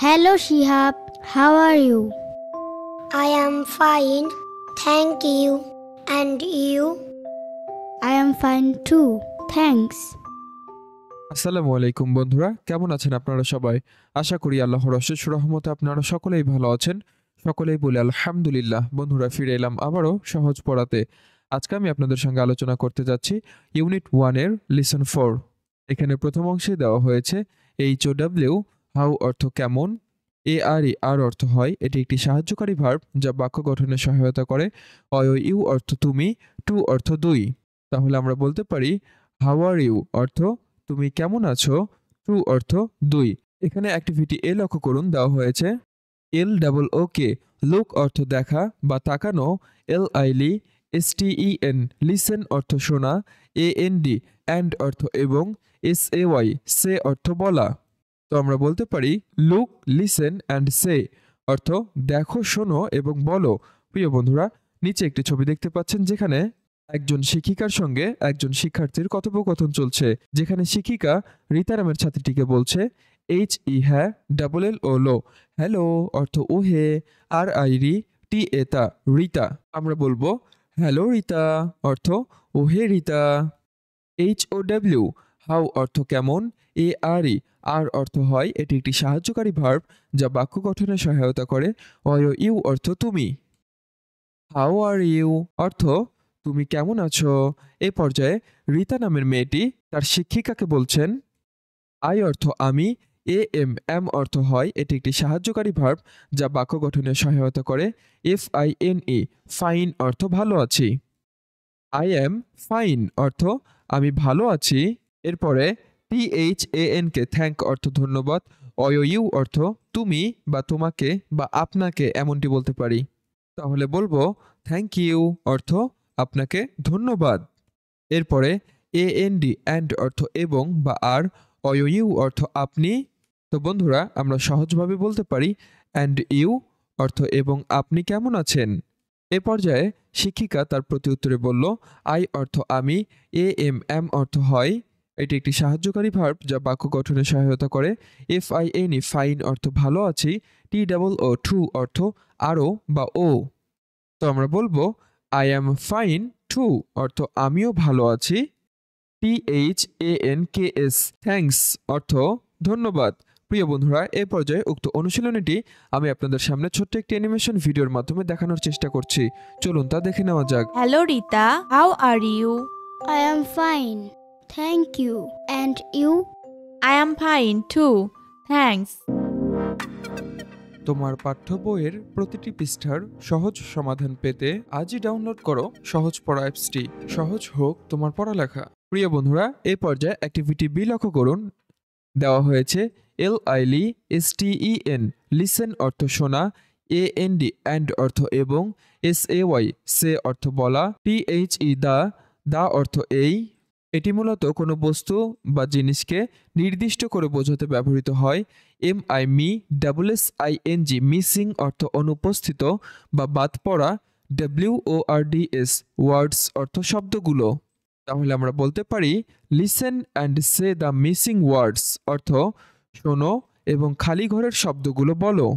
Hello Shihab, how are you? I am fine, thank you. And you? I am fine too, thanks. আসসালামু আলাইকুম বন্ধুরা, কেমন আছেন আপনারা সবাই? আশা করি আল্লাহর অশেষ রহমতে আপনারা সকলেই ভালো আছেন। সকলেই বলে আলহামদুলিল্লাহ। বন্ধুরা, ফিরে এলাম আবারও সহজ পড়াতে। আজকে আমি আপনাদের সঙ্গে আলোচনা করতে যাচ্ছি ইউনিট 1 এর লিসন 4। এখানে প্রথম অংশে দেওয়া হয়েছে HOW হাউ অর্থ কেমন, ARE আর অর্থ হয়, এটি একটি সাহায্যকারী ভার্ব যা বাক্য গঠনে সহায়তা করে। IOU অর্থ তুমি, টু অর্থ দুই। তাহলে আমরা বলতে পারি হাউ আর ইউ অর্থ তুমি কেমন আছো, টু অর্থ দুই। এখানে অ্যাক্টিভিটি এ লক্ষ্য করুন, দেওয়া হয়েছে LOOK লুক অর্থ দেখা বা তাকানো, LISTEN লিসেন অর্থ শোনা, AND অ্যান্ড অর্থ এবং, SAY সে অর্থ বলা। তো আমরা বলতে পারি লুক, লিসেন অ্যান্ড সে অর্থ দেখো, শোনো এবং বলো। প্রিয় বন্ধুরা, নিচে একটি ছবি দেখতে পাচ্ছেন যেখানে একজন শিক্ষিকার সঙ্গে একজন শিক্ষার্থীর কথোপকথন চলছে, যেখানে শিক্ষিকা রীতা নামের ছাত্রীটিকে বলছে HE হ্যাঁ, LL হ্যালো অর্থ ওহে, RIRI TA রীতা। আমরা বলবো হ্যালো রীতা অর্থ ওহে রীতা। HOW হাউ অর্থ কেমন, ARE আর অর্থ হয়, এটি একটি সাহায্যকারী ভার্ব যা বাক্য গঠনে সহায়তা করে। IOU অর্থ তুমি। হাউ আর ইউ অর্থ তুমি কেমন আছো। এ পর্যায়ে রীতা নামের মেয়েটি তার শিক্ষিকাকে বলছেন আই অর্থ আমি, AM অর্থ হয়, এটি একটি সাহায্যকারী ভার্ব যা বাক্য গঠনে সহায়তা করে। FINE ফাইন অর্থ ভালো আছি। আই অ্যাম ফাইন অর্থ আমি ভালো আছি। এরপরে THAN কে থ্যাঙ্ক অর্থ ধন্যবাদ, IOU অর্থ তুমি বা তোমাকে বা আপনাকে এমনটি বলতে পারি। তাহলে বলবো থ্যাংক ইউ অর্থ আপনাকে ধন্যবাদ। এরপরে AND অ্যান্ড অর্থ এবং বা আর, IOU অর্থ আপনি। তো বন্ধুরা, আমরা সহজভাবে বলতে পারি অ্যান্ড ইউ অর্থ এবং আপনি কেমন আছেন। এ পর্যায়ে শিক্ষিকা তার প্রতি উত্তরে বলল আই অর্থ আমি, AM অর্থ হয়, এটি একটি সাহায্যকারী ভার্ব যা বাক্য গঠনে সহায়তা করে। FINE ফাইন অর্থ ভালো আছি, TOO টু অর্থ আরও বা ও। তো আমরা বলবো আই অ্যাম ফাইন টু অর্থ আমিও ভালো আছি। THANKS থ্যাঙ্কস অর্থ ধন্যবাদ। প্রিয় বন্ধুরা, এ পর্যায়ে উক্ত অনুশীলনীটি আমি আপনাদের সামনে ছোট্ট একটি অ্যানিমেশন ভিডিওর মাধ্যমে দেখানোর চেষ্টা করছি। চলুন তা দেখে নেওয়া যাক। Hello Rita, how are you? I am fine, thank you. And you? I am fine too. Thanks. তোমার পাঠ্য বইয়ের প্রতিটি পৃষ্ঠার সহজ সমাধান পেতে আজই ডাউনলোড করো সহজ পড়া অ্যাপসটি। সহজ হোক তোমার পড়ালেখা। প্রিয় বন্ধুরা, এই পর্যায়ে অ্যাক্টিভিটি বি লক্ষ্য করুন, দেওয়া হয়েছে LISTEN লিসেন অর্থ শোনা, AND অ্যান্ড অর্থ এবং, SAY সে অর্থ বলা, THE দা অর্থ এই। এটি মূলত কোনো বস্তু বা জিনিসকে নির্দিষ্ট করে বোঝাতে ব্যবহৃত হয়। MISSING মিসিং অর্থ অনুপস্থিত বা বাদ পড়া, WORDS ওয়ার্ডস অর্থ শব্দগুলো। তাহলে আমরা বলতে পারি listen and say the missing words অর্থ শোনো এবং খালি ঘরের শব্দগুলো বলো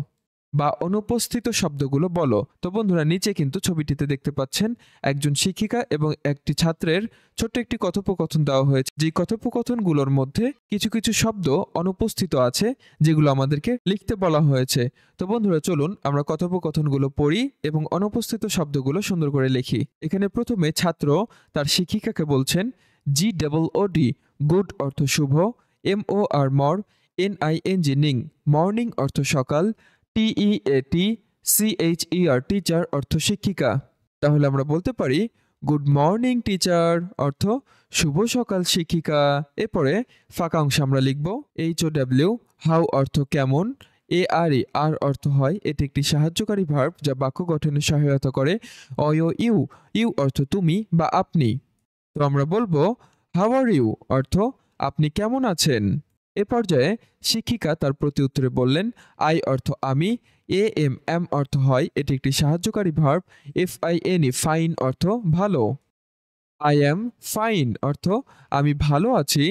বা অনুপস্থিত শব্দগুলো বলো। তো বন্ধুরা, নিচে কিন্তু ছবিটিতে দেখতে পাচ্ছেন একজন শিক্ষিকা এবং একটি ছাত্রের ছোট্ট একটি কথোপকথন দেওয়া হয়েছে, যে কথোপকথনগুলোর মধ্যে কিছু কিছু শব্দ অনুপস্থিত আছে যেগুলো আমাদেরকে লিখতে বলা হয়েছে। তো বন্ধুরা, চলুন আমরা কথোপকথনগুলো পড়ি এবং অনুপস্থিত শব্দগুলো সুন্দর করে লিখি। এখানে প্রথমে ছাত্র তার শিক্ষিকাকে বলছেন GOOD গুড অর্থ শুভ, MOR মর, NING নিং মর্নিং অর্থ সকাল, TEACHER টিচার অর্থ শিক্ষিকা। তাহলে আমরা বলতে পারি গুড মর্নিং টিচার অর্থ শুভ সকাল শিক্ষিকা। এরপরে ফাঁকা অংশে আমরা লিখব HOW হাউ অর্থ কেমন, ARE আর অর্থ হয়, এটি একটি সাহায্যকারী ভার্ব যা বাক্য গঠনে সহায়তা করে। IOU ইউ অর্থ তুমি বা আপনি। তো আমরা বলবো হাউ আর ইউ অর্থ আপনি কেমন আছেন। এ পর্যায়ে শিক্ষিকা তার প্রতি উত্তরে বললেন আই অর্থ আমি, AM অর্থ হয়, এটি একটি সাহায্যকারী ভার্ব। FINE ফাইন অর্থ ভালো। আই অ্যাম ফাইন অর্থ আমি ভালো আছি।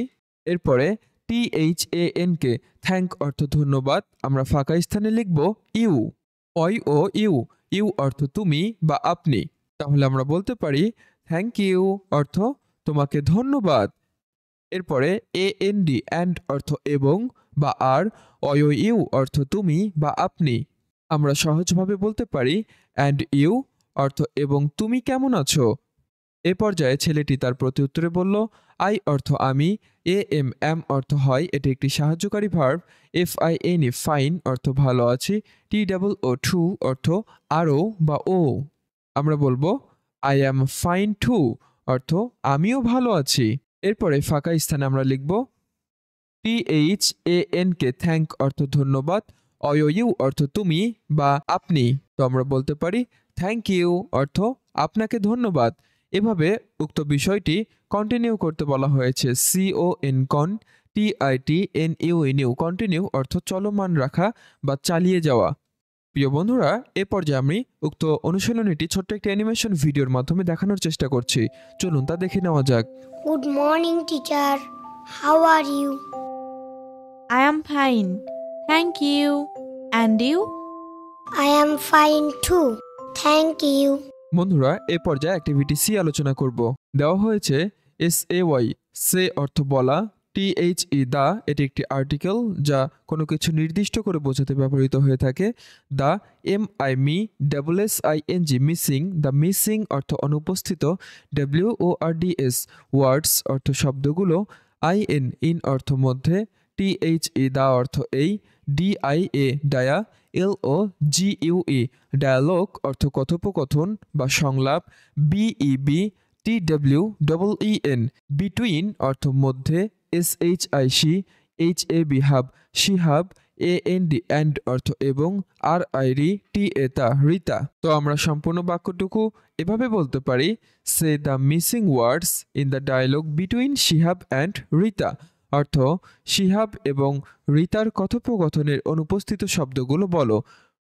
এরপরে THAN কে থ্যাংক অর্থ ধন্যবাদ, আমরা ফাঁকা স্থানে লিখব ইউ। ইউ ইউ অর্থ তুমি বা আপনি, তাহলে আমরা বলতে পারি থ্যাংক ইউ অর্থ তোমাকে ধন্যবাদ। এরপরে AND অ্যান্ড অর্থ এবং বা আর, ইউ অর্থ তুমি বা আপনি, আমরা সহজভাবে বলতে পারি অ্যান্ড ইউ অর্থ এবং তুমি কেমন আছো। এ পর্যায়ে ছেলেটি তার প্রত্যুত্তরে বলল আই অর্থ আমি, am অর্থ হয়, এটি একটি সাহায্যকারী ভার্ব, FINE ফাইন অর্থ ভালো আছি, TOO টু অর্থ আরও বা ও, আমরা বলবো আই অ্যাম ফাইন টু অর্থ আমিও ভালো আছি। এরপরে ফাঁকা স্থানে আমরা লিখব THAN কে থ্যাংক অর্থ ধন্যবাদ, ইউ অর্থ তুমি বা আপনি, তো আমরা বলতে পারি থ্যাংক ইউ অর্থ আপনাকে ধন্যবাদ। এভাবে উক্ত বিষয়টি কন্টিনিউ করতে বলা হয়েছে। CON কন্টিনিউ অর্থ চলমান রাখা বা চালিয়ে যাওয়া। প্রিয় বন্ধুরা, এ পর্যায়ে আমি উক্ত অনুশীলনীটি ছোট্ট একটি অ্যানিমেশন ভিডিওর মাধ্যমে দেখানোর চেষ্টা করছি, চলুন তা দেখে নেওয়া যাক। Good morning, teacher. How are you? I am fine. Thank you. And you? I am fine too. Thank you. বন্ধুরা, এ পর্যায়ে অ্যাক্টিভিটি সি আলোচনা করব। দেওয়া হয়েছে SAY সে অর্থ বলা, THE দা এটি একটি আর্টিকেল যা কোনো কিছু নির্দিষ্ট করে বোঝাতে ব্যবহৃত হয়ে থাকে। দা MI me, SSING missing, the missing অর্থ অনুপস্থিত, WORDS ওয়ার্ডস অর্থ শব্দগুলো, IN ইন অর্থ মধ্যে, THE দা অর্থ এই, DIA ডায়া, LOGUE ডায়ালগ অর্থ কথোপকথন বা সংলাপ, BEB TWEEN বিটুইন অর্থ মধ্যে, SHI HAB hub Shihab, AND and অর্থ এবং, RIRI TA তা রিতা। তো আমরা সম্পূর্ণ বাক্যটুকু এভাবে বলতে পারি say the missing words in the dialogue between Shihab and Rita, অর্থ শিহাব এবং রিতার কথোপকথনের অনুপস্থিত শব্দগুলো বলো।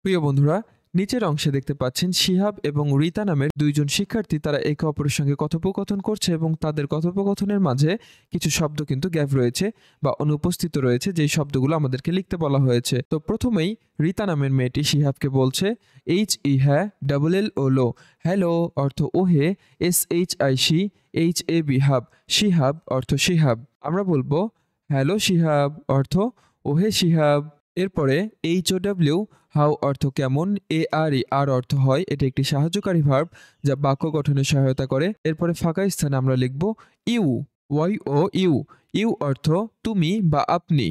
প্রিয় বন্ধুরা, নিচের অংশে দেখতে পাচ্ছেন শিহাব এবং রিতা নামের দুইজন শিক্ষার্থী, তারা একে অপরের সঙ্গে কথোপকথন করছে এবং তাদের কথোপকথনের মাঝে কিছু শব্দ কিন্তু গ্যাপ রয়েছে বা অনুপস্থিত রয়েছে, যেই শব্দগুলো আমাদেরকে লিখতে বলা হয়েছে। তো প্রথমেই রিতা নামের মেয়েটি শিহাবকে বলছে HE হ্যাঁ, LLO হ্যালো অর্থ ওহে, SHI HAB হাব শিহাব অর্থ শিহাব, আমরা বলবো হ্যালো শিহাব অর্থ ওহে শিহাব। এরপরে HOW হাউ অর্থ কেমন, ARE আর অর্থ হয়, এটি একটি সাহায্যকারী ভার্ব যা বাক্য গঠনে সহায়তা করে। এরপরে ফাঁকা স্থানে আমরা লিখব ইউ, ইউ অর্থ তুমি বা আপনি,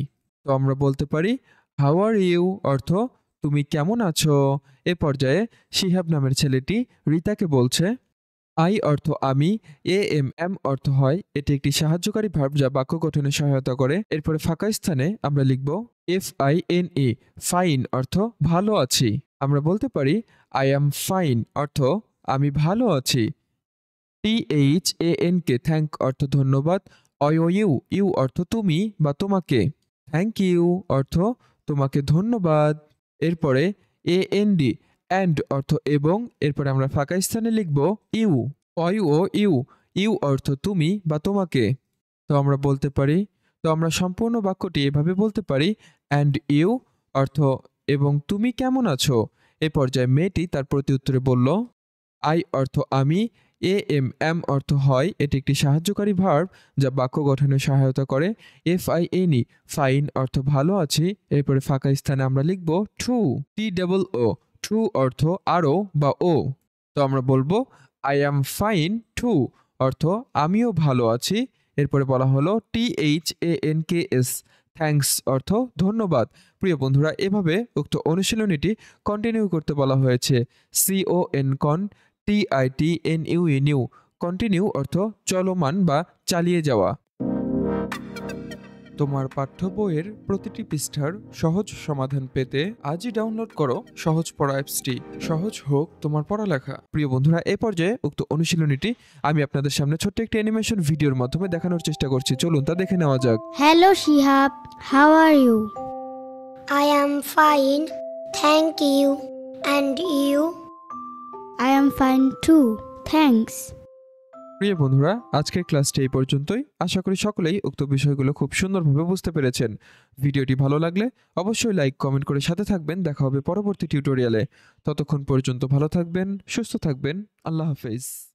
তো আমরা বলতে পারি হাউ আর ইউ অর্থ তুমি কেমন আছো। এ পর্যায়ে শিহাব নামের ছেলেটি রিতাকে বলছে আই অর্থ আমি, am অর্থ হয়, এটি একটি সাহায্যকারী ভার্ব যা বাক্য গঠনে সহায়তা করে। এরপরে ফাঁকা স্থানে আমরা লিখব FINE ফাইন অর্থ ভালো আছি, আমরা বলতে পারি আই অ্যাম ফাইন অর্থ আমি ভালো আছি। THAN কে থ্যাংক অর্থ ধন্যবাদ, ইউ অর্থ তুমি বা তোমাকে, থ্যাংক ইউ অর্থ তোমাকে ধন্যবাদ। এরপরে AND অ্যান্ড অর্থ এবং, এরপরে আমরা ফাঁকা স্থানে লিখব ইউ, ইউ অর্থ তুমি বা তোমাকে, তো আমরা বলতে পারি, তো আমরা সম্পূর্ণ বাক্যটি এভাবে বলতে পারি অ্যান্ড ইউ অর্থ এবং তুমি কেমন আছো। এ পর্যায়ে মেয়েটি তার প্রত্যুত্তরে বলল আই অর্থ আমি, am অর্থ হয়, এটি একটি সাহায্যকারী ভার্ব যা বাক্য গঠনে সহায়তা করে, FINE ফাইন অর্থ ভালো আছি। এরপরে ফাঁকা স্থানে আমরা লিখব ট্রু, TOO ট্রু অর্থ আরও বা ও, তো আমরা বলবো আই অ্যাম ফাইন টু অর্থ আমিও ভালো আছি। এরপরে বলা হলো THANKS থ্যাঙ্কস অর্থ ধন্যবাদ। প্রিয় বন্ধুরা, এভাবে উক্ত অনুশীলনীটি কন্টিনিউ করতে বলা হয়েছে। CONTINUE কন্টিনিউ অর্থ চলমান বা চালিয়ে যাওয়া। তোমার পাঠ্য বইয়ের প্রতিটি পৃষ্ঠার সহজ সমাধান পেতে আজই ডাউনলোড করো সহজ পড়া অ্যাপসটি। সহজ হোক তোমার পড়ালেখা। প্রিয় বন্ধুরা, এই পর্যায়ে উক্ত অনুশীলনীটি আমি আপনাদের সামনে ছোট্ট একটি অ্যানিমেশন ভিডিওর মাধ্যমে দেখানোর চেষ্টা করছি, চলুন তা দেখে নেওয়া যাক। Hello Shihab, how are you? I am fine. Thank you. And you? I am fine too. Thanks. প্রিয় বন্ধুরা, আজকের ক্লাসটি এই পর্যন্তই। আশা করি সকলেই উক্ত বিষয়গুলো খুব সুন্দরভাবে বুঝতে পেরেছেন। ভিডিওটি ভালো লাগলে অবশ্যই লাইক কমেন্ট করে সাথে থাকবেন। দেখা হবে পরবর্তী টিউটোরিয়ালে। ততক্ষণ পর্যন্ত ভালো থাকবেন, সুস্থ থাকবেন। আল্লাহ হাফেজ।